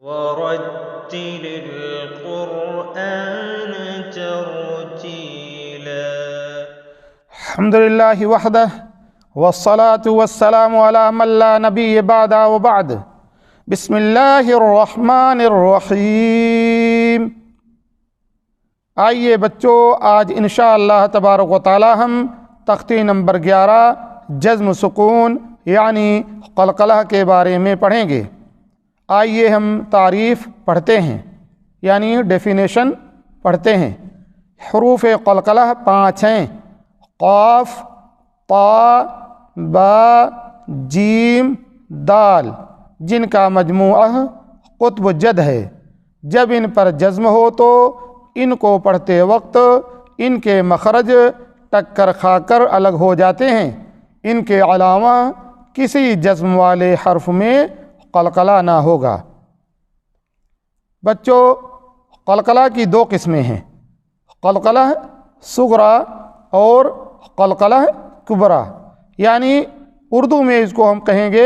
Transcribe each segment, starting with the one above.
ورتل القرآن ترتيلا. الحمد لله وحده والصلاة والسلام على من لا نبي بعد وبعد. بسم الله الرحمن الرحیم. آئیے بچوں، آج انشاءاللہ تبارک و تعالی ہم تختی نمبر 11 جزم سکون یعنی قلقلہ کے بارے میں پڑھیں گے. آئیے ہم تعریف پڑھتے ہیں یعنی ڈیفینیشن پڑھتے ہیں. حروف قلقلہ 5 ہیں: قاف، طا، با، جیم، دال، جن کا مجموعہ قطب جد ہے. جب ان پر جزم ہو تو ان کو پڑھتے وقت ان کے مخرج ٹکر کھا کر الگ ہو جاتے ہیں. ان کے علاوہ کسی جزم والے حرف میں قلقلہ نہ ہوگا. بچوں، قلقلہ کی 2 قسمیں ہیں: قلقلہ صغریٰ اور قلقلہ کبریٰ. یعنی اردو میں اس کو ہم کہیں گے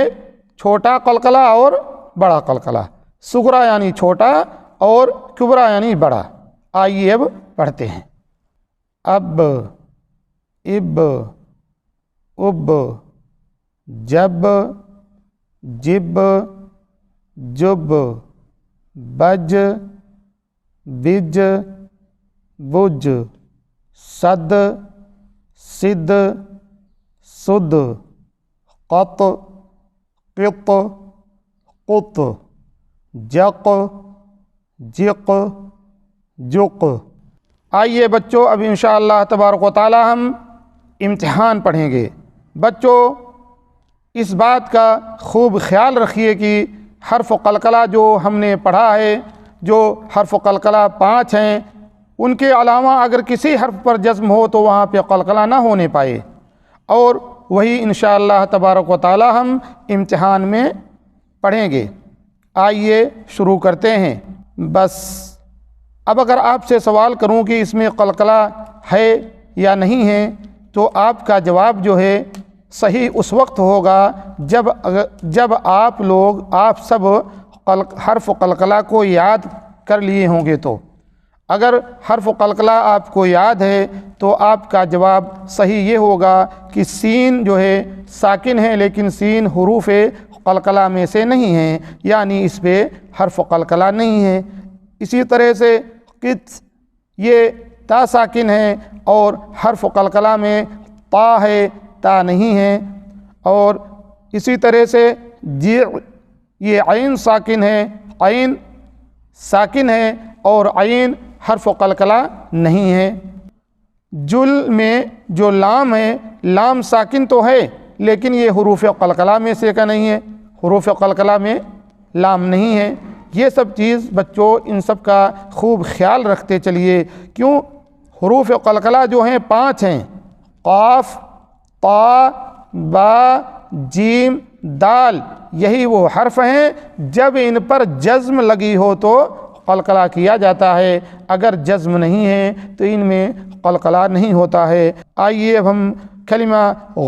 چھوٹا قلقلہ اور بڑا قلقلہ. صغریٰ یعنی چھوٹا اور کبریٰ یعنی بڑا. آئیے اب پڑھتے ہیں. اب، اب، اب، جب، جب، جب، بج، بج، بج، صد، صد، صد، قط، قط، قط، جق، جق، جق. آئیے بچوں، اب انشاءاللہ تبارک و تعالی ہم امتحان پڑھیں گے. بچوں، اس بات کا خوب خیال رکھیے کہ حرف قلقلہ جو ہم نے پڑھا ہے، جو حرف قلقلہ 5 ہیں، ان کے علاوہ اگر کسی حرف پر جزم ہو تو وہاں پہ قلقلہ نہ ہونے پائے. اور وہی انشاءاللہ تبارک و تعالی ہم امتحان میں پڑھیں گے. آئیے شروع کرتے ہیں. بس اب اگر آپ سے سوال کروں کہ اس میں قلقلہ ہے یا نہیں ہے تو آپ کا جواب جو ہے صحیح اس وقت ہوگا جب آپ سب حرف قلقلہ کو یاد کر لیے ہوں گے. تو اگر حرف قلقلہ آپ کو یاد ہے تو آپ کا جواب صحیح یہ ہوگا کہ سین جو ہے ساکن ہے لیکن سین حروف قلقلہ میں سے نہیں ہے، یعنی اس پہ حرف قلقلہ نہیں ہے. اسی طرح سے قط، یہ تا ساکن ہے اور حرف قلقلہ میں طا ہے، تا نہیں ہے. اور اسی طرح سے جی، یہ عین ساکن ہے، عین ساکن ہے اور عین حرف قلقلہ نہیں ہے. جل میں جو لام ہے، لام ساکن تو ہے لیکن یہ حروف قلقلہ میں سے کا نہیں ہے، حروف قلقلہ میں لام نہیں ہے. یہ سب چیز بچوں ان سب کا خوب خیال رکھتے چلیے. کیوں؟ حروف قلقلہ جو ہیں 5 ہیں: قاف، طا، با، جیم، دال. یہی وہ حرف ہیں جب ان پر جزم لگی ہو تو قلقلہ کیا جاتا ہے، اگر جزم نہیں ہے تو ان میں قلقلہ نہیں ہوتا ہے. آئیے اب ہم کلمہ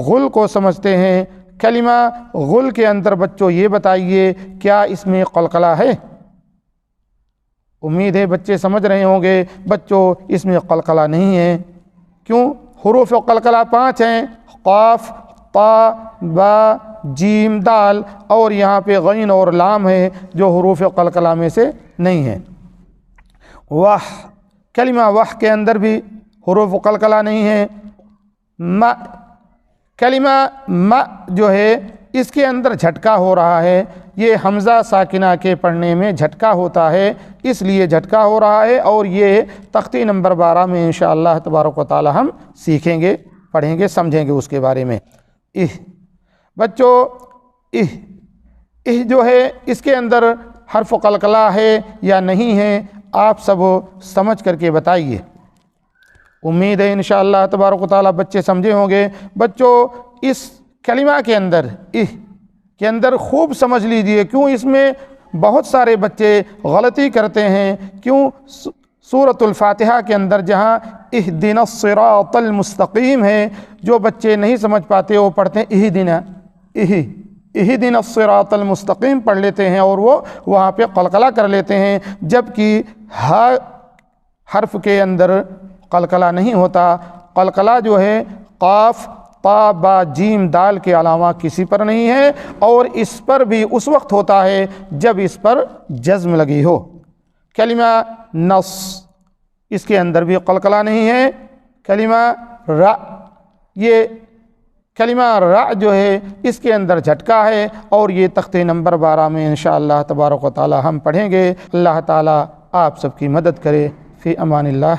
غل کو سمجھتے ہیں. کلمہ غل کے اندر بچوں یہ بتائیے کیا اس میں قلقلہ ہے؟ امید ہے بچے سمجھ رہے ہوں گے. بچوں، اس میں قلقلہ نہیں ہے. کیوں؟ حروف قلقلہ 5 ہیں: قاف، طا، با، جیم، دال. اور یہاں پہ غین اور لام ہے جو حروف قلقلہ میں سے نہیں ہے. وح، کلمہ وح کے اندر بھی حروف قلقلہ نہیں ہے. م، کلمہ م جو ہے اس کے اندر جھٹکا ہو رہا ہے. یہ حمزہ ساکنہ کے پڑھنے میں جھٹکا ہوتا ہے، اس لیے جھٹکا ہو رہا ہے. اور یہ تختی نمبر 12 میں انشاءاللہ تبارک و تعالی ہم سیکھیں گے، پڑھیں گے، سمجھیں گے اس کے بارے میں. بچوں، جو ہے اس کے اندر حرف قلقلہ ہے یا نہیں ہے آپ سب سمجھ کر کے بتائیے. امید ہے انشاءاللہ تبارک و تعالی بچے سمجھے ہوں گے. بچوں، اس کلمہ کے اندر کے اندر خوب سمجھ لیجئے. کیوں اس میں بہت سارے بچے غلطی کرتے ہیں. کیوں؟ سورۃ الفاتحہ کے اندر جہاں اہدنا الصراط المستقیم ہے، جو بچے نہیں سمجھ پاتے وہ پڑھتے ہیں اہدنا، اہدنا الصراط المستقیم پڑھ لیتے ہیں اور وہ وہاں پہ قلقلہ کر لیتے ہیں، جبکہ ہا حرف کے اندر قلقلہ نہیں ہوتا۔ قلقلہ جو ہے قاف طا با جیم دال کے علاوہ کسی پر نہیں ہے، اور اس پر بھی اس وقت ہوتا ہے جب اس پر جزم لگی ہو۔ کلمہ نص، اس کے اندر بھی قلقلہ نہیں ہے۔ کلمہ را، یہ کلمہ را جو ہے اس کے اندر جھٹکا ہے، اور یہ تختے نمبر 12 میں انشاءاللہ تبارک و تعالی ہم پڑھیں گے۔ اللہ تعالی آپ سب کی مدد کرے۔ فی امان اللہ۔